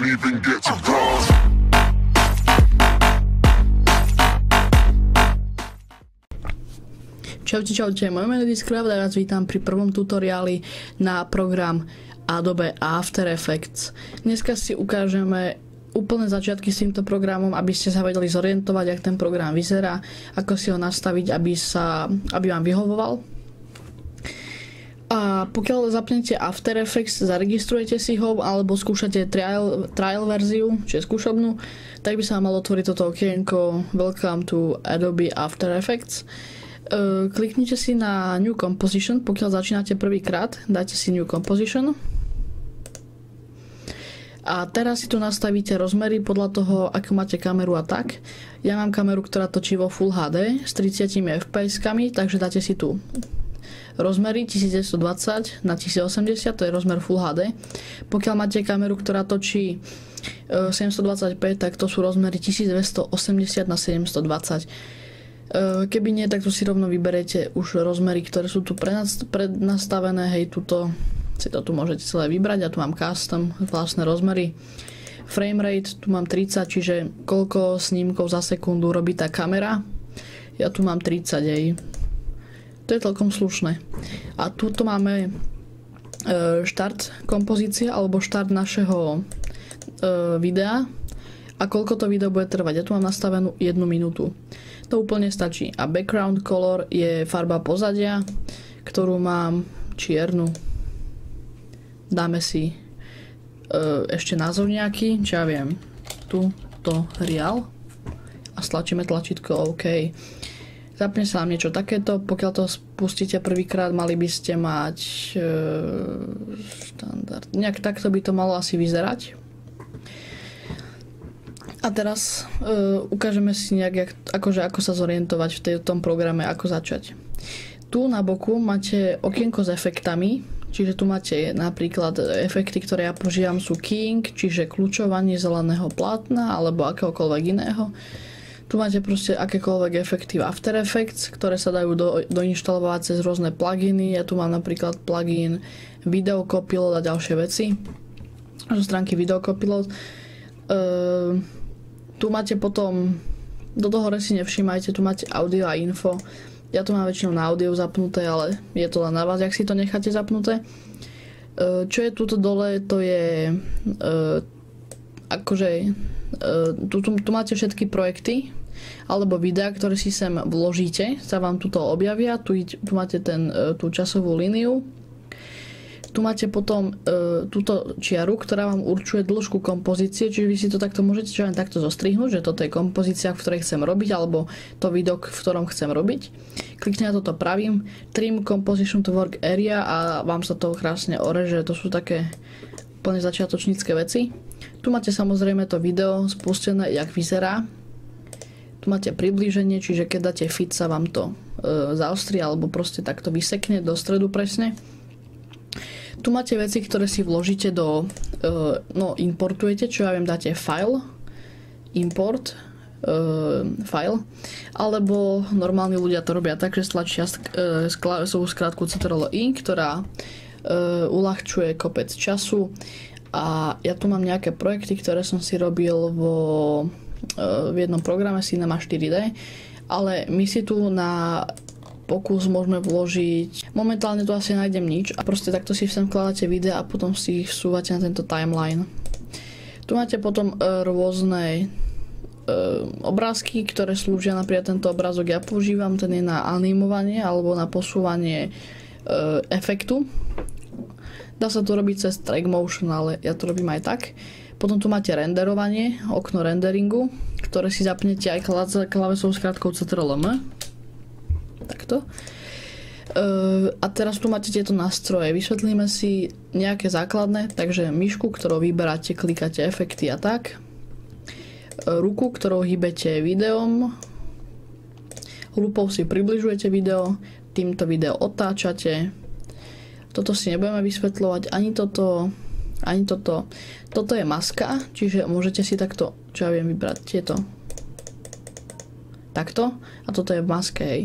even get to cross. Čaute, moje meno je Discraft a vás vítam pri prvom tutoriáli na program Adobe After Effects. Dneska si ukážeme úplne začiatky s týmto programom, aby ste sa vedeli zorientovať, jak ten program vyzerá, ako si ho nastaviť, aby vám vyhovoval. A pokiaľ zapnete After Effects, zaregistrujete si ho alebo skúšate trial verziu, čiže skúšobnú, tak by sa vám malo otvoriť toto okienko Welcome to Adobe After Effects. Kliknite si na New Composition, pokiaľ začínate prvýkrát, dajte si New Composition. A teraz si tu nastavíte rozmery podľa toho, ako máte kameru a tak. Ja mám kameru, ktorá točí vo Full HD s 30 fps-kami, takže dáte si tu rozmery 1920 na 1080, to je rozmer Full HD. Pokiaľ máte kameru, ktorá točí 720p, tak to sú rozmery 1280 na 720. Keby nie, tak tu si rovno vyberete už rozmery, ktoré sú tu prednastavené, hej, tuto si to tu môžete celé vybrať, ja tu mám custom, vlastné rozmery. Framerate, tu mám 30, čiže koľko snímkov za sekundu robí tá kamera, ja tu mám 30, hej. To je celkom slušné. A tuto máme štart kompozície, alebo štart našeho videa a koľko to video bude trvať. Ja tu mám nastavenú 1 minútu. To úplne stačí. A background color je farba pozadia, ktorú mám čiernu. Dáme si ešte názov nejaký, čo ja viem, tutorial a stlačíme tlačítko OK. Zapne sa nám niečo takéto, pokiaľ to spustíte prvýkrát, mali by ste mať štandard. Nejak takto by to malo asi vyzerať. A teraz ukážeme si nejak, ako sa zorientovať v tom programe, ako začať. Tu na boku máte okienko s efektami, čiže tu máte napríklad efekty, ktoré ja používam, sú keying, čiže kľúčovanie zeleného plátna alebo akéhokoľvek iného. Tu máte proste akékoľvek efekty v After Effects, ktoré sa dajú doinštalovať cez rôzne pluginy. Ja tu mám napríklad plugin Video Copilot a ďalšie veci zo stránky Video Copilot. Tu máte potom, do toho si nevšímajte, tu máte audio a info. Ja tu mám väčšinou na audio zapnuté, ale je to len na vás, jak si to necháte zapnuté. Čo je tuto dole, to je tu máte všetky projekty alebo videá, ktoré si sem vložíte, sa vám tuto objavia. Tu máte tú časovú líniu. Tu máte potom túto čiaru, ktorá vám určuje dĺžku kompozície, čiže vy si to takto môžete len takto zostrihnúť, že toto je kompozícia, v ktorej chcem robiť, alebo to video, v ktorom chcem robiť. Klikne na toto pravým, Trim Composition to Work Area a vám sa to krásne oreže, to sú také úplne začiatočnícke veci. Tu máte samozrejme to video spustené, jak vyzerá. Tu máte priblíženie, čiže keď dáte fit, sa vám to zaostrí, alebo proste takto vysekne do stredu presne. Tu máte veci, ktoré si vložíte importujete, čo ja viem, dáte file, import, file, alebo normálni ľudia to robia tak, že stlačia klávesovú skratku Ctrl-I, ktorá uľahčuje kopec času. A ja tu mám nejaké projekty, ktoré som si robil v jednom programe Cinema 4D, ale my si tu na pokus môžeme vložiť. Momentálne tu asi nájdem nič a proste takto si sem vkladáte videa a potom si ich vsúvate na tento timeline. Tu máte potom rôzne obrázky, ktoré slúžia, napríklad tento obrázok ja používam, ten je na animovanie alebo na posúvanie efektu. Dá sa to robiť cez track motion, ale ja to robím aj tak. Potom tu máte renderovanie, okno renderingu, ktoré si zapnete aj klávesovou skratkou Ctrl-M. Takto. A teraz tu máte tieto nástroje. Vysvetlíme si nejaké základné, takže myšku, ktorou vyberáte, klikáte efekty a tak. Ruku, ktorou hýbete videom. Lupou si približujete video, týmto video otáčate. Toto si nebudeme vysvetľovať, ani toto, ani toto. Toto je maska, čiže môžete si takto, čo ja viem, vybrať tieto. Takto. A toto je v maske, hej.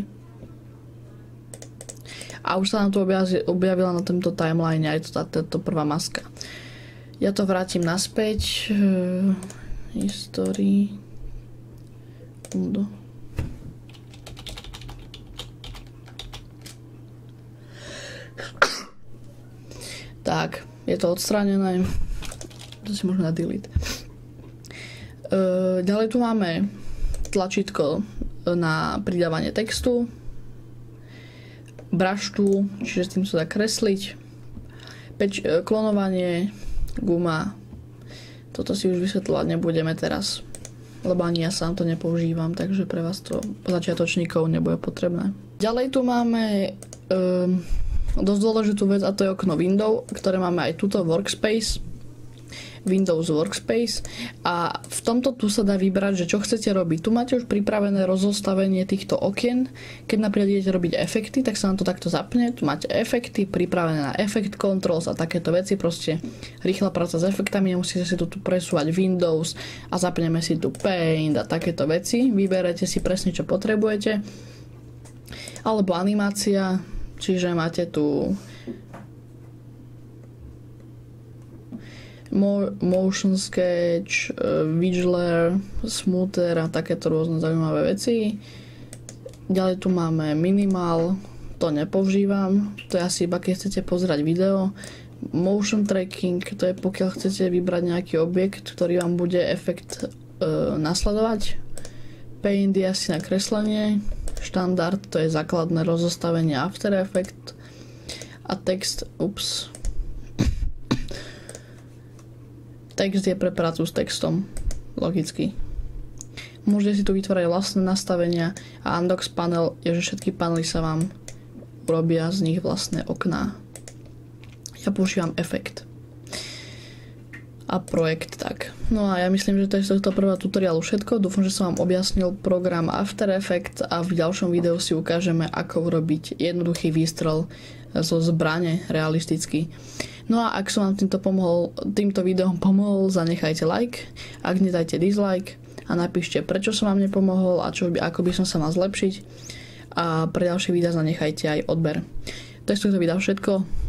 A už sa nám tu objavila na tomto timeline aj táto prvá maska. Ja to vrátim naspäť. History. Tak, je to odstránené. To si môžeme na delete. Ďalej tu máme tlačítko na pridávanie textu, brush tool, čiže s tým sa dá kresliť, klonovanie, guma. Toto si už vysvetľovať nebudeme teraz, lebo ani ja sám to nepoužívam, takže pre vás to začiatočníkov nebude potrebné. Ďalej tu máme dosť dôležitú vec, a to je okno Windows, ktoré máme aj tuto Workspace, Windows Workspace, a v tomto tu sa dá vybrať, že čo chcete robiť. Tu máte už pripravené rozostavenie týchto okien. Keď napríklad idete robiť efekty, tak sa nám to takto zapne. Tu máte efekty, pripravené na Effect Controls a takéto veci. Proste rýchla práca s efektami, nemusíte si tu presúvať Windows a zapneme si tu Paint a takéto veci. Vyberete si presne, čo potrebujete. Alebo animácia, čiže máte tu motion sketch, Vigilar, smoother a takéto rôzne zaujímavé veci. Ďalej tu máme minimal, to nepoužívam, to je asi iba keď chcete pozerať video. Motion tracking, to je pokiaľ chcete vybrať nejaký objekt, ktorý vám bude efekt nasledovať. Paint je asi na kreslenie. Štandard, to je základné rozostavenie After Effects. A text, text je pre prácu s textom, logicky. Môžete si tu vytvárať vlastné nastavenia a Undocs panel je, že všetky panely sa vám urobia z nich vlastné okná. Ja používam efekt a projekt tak. No a ja myslím, že to je z tohto prvého tutoriálu všetko. Dúfam, že som vám objasnil program After Effects a v ďalšom videu si ukážeme, ako urobiť jednoduchý výstrel zo zbrane realisticky. No a ak som vám týmto videom pomohol, zanechajte like, ak nie, dajte dislike a napíšte, prečo som vám nepomohol a ako by som sa mal zlepšiť. A pre ďalšie videa zanechajte aj odber. To je z tohto videa všetko.